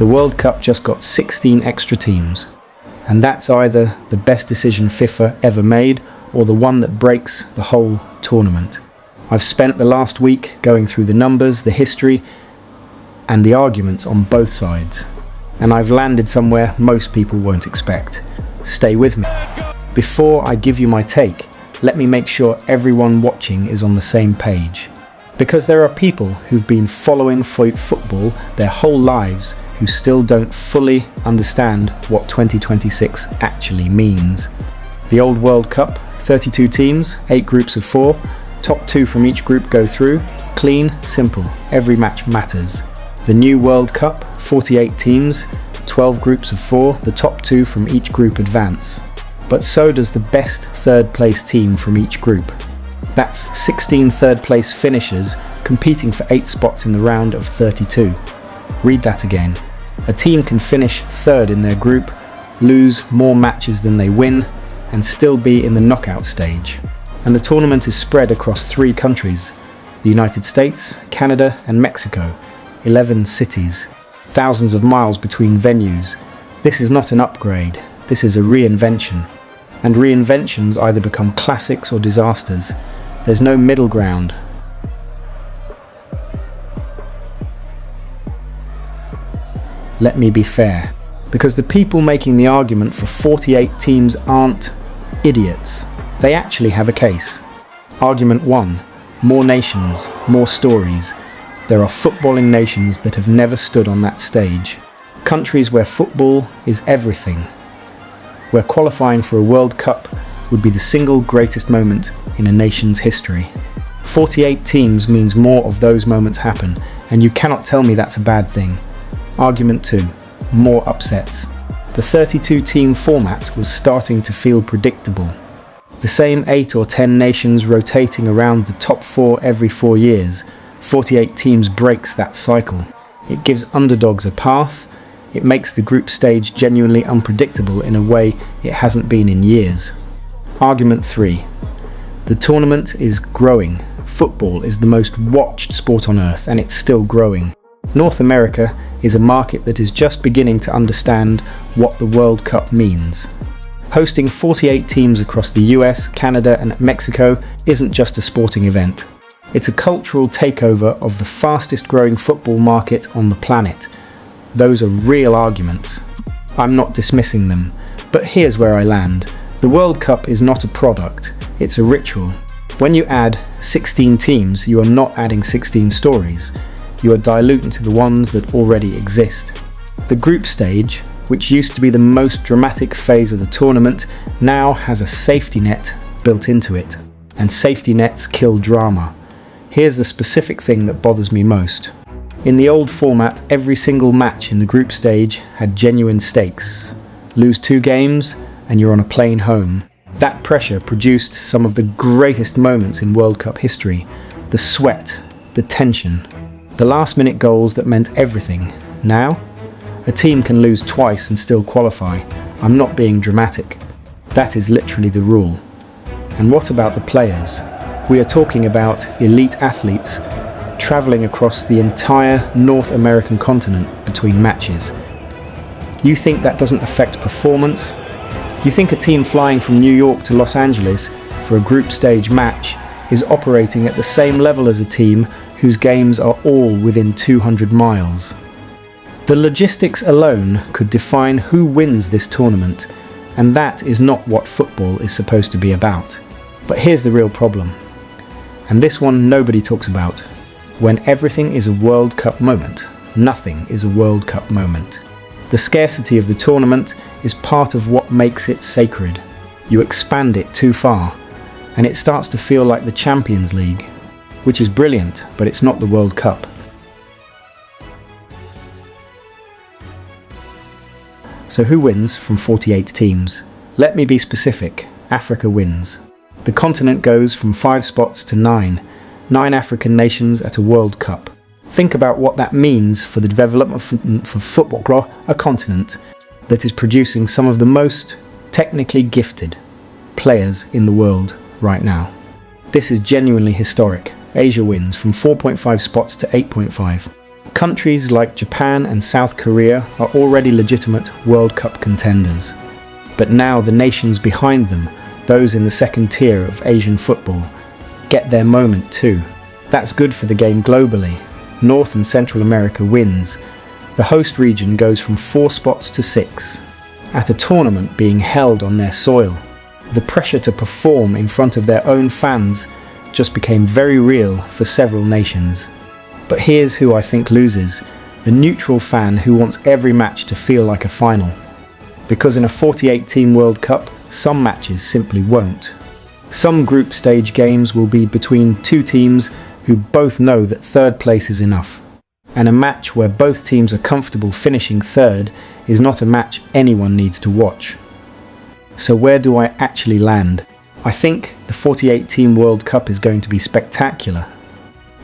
The World Cup just got 16 extra teams. And that's either the best decision FIFA ever made or the one that breaks the whole tournament. I've spent the last week going through the numbers, the history, and the arguments on both sides. And I've landed somewhere most people won't expect. Stay with me. Before I give you my take, let me make sure everyone watching is on the same page. Because there are people who've been following football their whole lives who still don't fully understand what 2026 actually means. The old World Cup, 32 teams, 8 groups of 4, top 2 from each group go through, clean, simple, every match matters. The new World Cup, 48 teams, 12 groups of 4, the top 2 from each group advance. But so does the best third place team from each group. That's 16 third place finishers competing for 8 spots in the round of 32. Read that again. A team can finish third in their group, lose more matches than they win, and still be in the knockout stage. And the tournament is spread across 3 countries, the United States, Canada and Mexico, 11 cities, thousands of miles between venues. This is not an upgrade, this is a reinvention. And reinventions either become classics or disasters. There's no middle ground. Let me be fair, because the people making the argument for 48 teams aren't idiots. They actually have a case. Argument 1. More nations, more stories. There are footballing nations that have never stood on that stage. Countries where football is everything. Where qualifying for a World Cup would be the single greatest moment in a nation's history. 48 teams means more of those moments happen, and you cannot tell me that's a bad thing. Argument 2. More upsets. The 32-team format was starting to feel predictable. The same 8 or 10 nations rotating around the top 4 every 4 years. 48 teams breaks that cycle. It gives underdogs a path. It makes the group stage genuinely unpredictable in a way it hasn't been in years. Argument 3. The tournament is growing. Football is the most watched sport on earth, and it's still growing. North America is a market that is just beginning to understand what the World Cup means. Hosting 48 teams across the US, Canada and Mexico isn't just a sporting event. It's a cultural takeover of the fastest growing football market on the planet. Those are real arguments. I'm not dismissing them, but here's where I land. The World Cup is not a product, it's a ritual. When you add 16 teams, you are not adding 16 stories. You are diluting to the ones that already exist. The group stage, which used to be the most dramatic phase of the tournament, now has a safety net built into it. And safety nets kill drama. Here's the specific thing that bothers me most. In the old format, every single match in the group stage had genuine stakes. Lose 2 games and you're on a plane home. That pressure produced some of the greatest moments in World Cup history. The sweat, the tension, the last-minute goals that meant everything. Now, a team can lose twice and still qualify. I'm not being dramatic. That is literally the rule. And what about the players? We are talking about elite athletes travelling across the entire North American continent between matches. You think that doesn't affect performance? You think a team flying from New York to Los Angeles for a group stage match is operating at the same level as a team whose games are all within 200 miles? The logistics alone could define who wins this tournament, and that is not what football is supposed to be about. But here's the real problem, and this one nobody talks about. When everything is a World Cup moment, nothing is a World Cup moment. The scarcity of the tournament is part of what makes it sacred. You expand it too far, and it starts to feel like the Champions League, which is brilliant, but it's not the World Cup. So who wins from 48 teams? Let me be specific. Africa wins. The continent goes from 5 spots to 9. 9 African nations at a World Cup. Think about what that means for the development for football, a continent that is producing some of the most technically gifted players in the world right now. This is genuinely historic. Asia wins from 4.5 spots to 8.5. Countries like Japan and South Korea are already legitimate World Cup contenders. But now the nations behind them, those in the second tier of Asian football, get their moment too. That's good for the game globally. North and Central America wins. The host region goes from 4 spots to 6, at a tournament being held on their soil. The pressure to perform in front of their own fans just became very real for several nations. But here's who I think loses: the neutral fan who wants every match to feel like a final. Because in a 48-team World Cup, some matches simply won't. Some group stage games will be between 2 teams who both know that third place is enough. And a match where both teams are comfortable finishing third is not a match anyone needs to watch. So where do I actually land? I think the 48-team World Cup is going to be spectacular.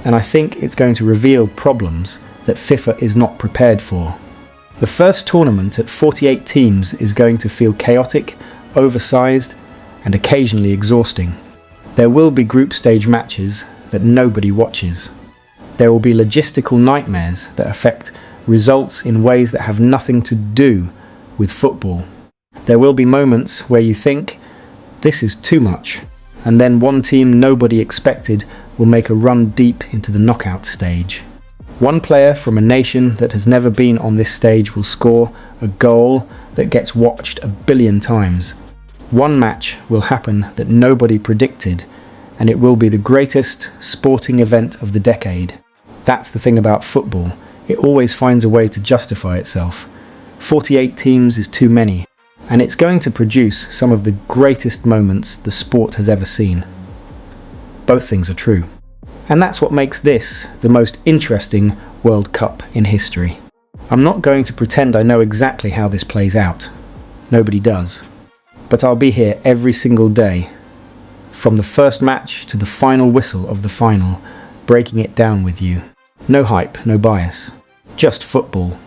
And I think it's going to reveal problems that FIFA is not prepared for. The first tournament at 48 teams is going to feel chaotic, oversized, and occasionally exhausting. There will be group stage matches that nobody watches. There will be logistical nightmares that affect results in ways that have nothing to do with football. There will be moments where you think, this is too much, and then one team nobody expected will make a run deep into the knockout stage. One player from a nation that has never been on this stage will score a goal that gets watched 1 billion times. One match will happen that nobody predicted, and it will be the greatest sporting event of the decade. That's the thing about football. It always finds a way to justify itself. 48 teams is too many, and it's going to produce some of the greatest moments the sport has ever seen. Both things are true. And that's what makes this the most interesting World Cup in history. I'm not going to pretend I know exactly how this plays out. Nobody does. But I'll be here every single day, from the first match to the final whistle of the final, breaking it down with you. No hype, no bias. Just football.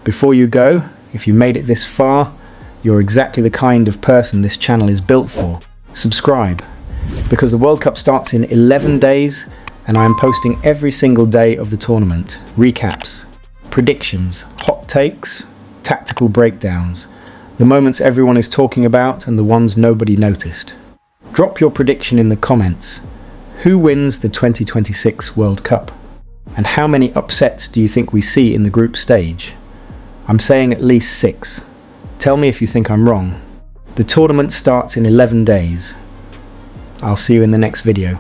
Before you go, if you made it this far, you're exactly the kind of person this channel is built for. Subscribe, because the World Cup starts in 11 days, and I am posting every single day of the tournament. Recaps, predictions, hot takes, tactical breakdowns, the moments everyone is talking about and the ones nobody noticed. Drop your prediction in the comments. Who wins the 2026 World Cup? And how many upsets do you think we see in the group stage? I'm saying at least 6. Tell me if you think I'm wrong. The tournament starts in 11 days. I'll see you in the next video.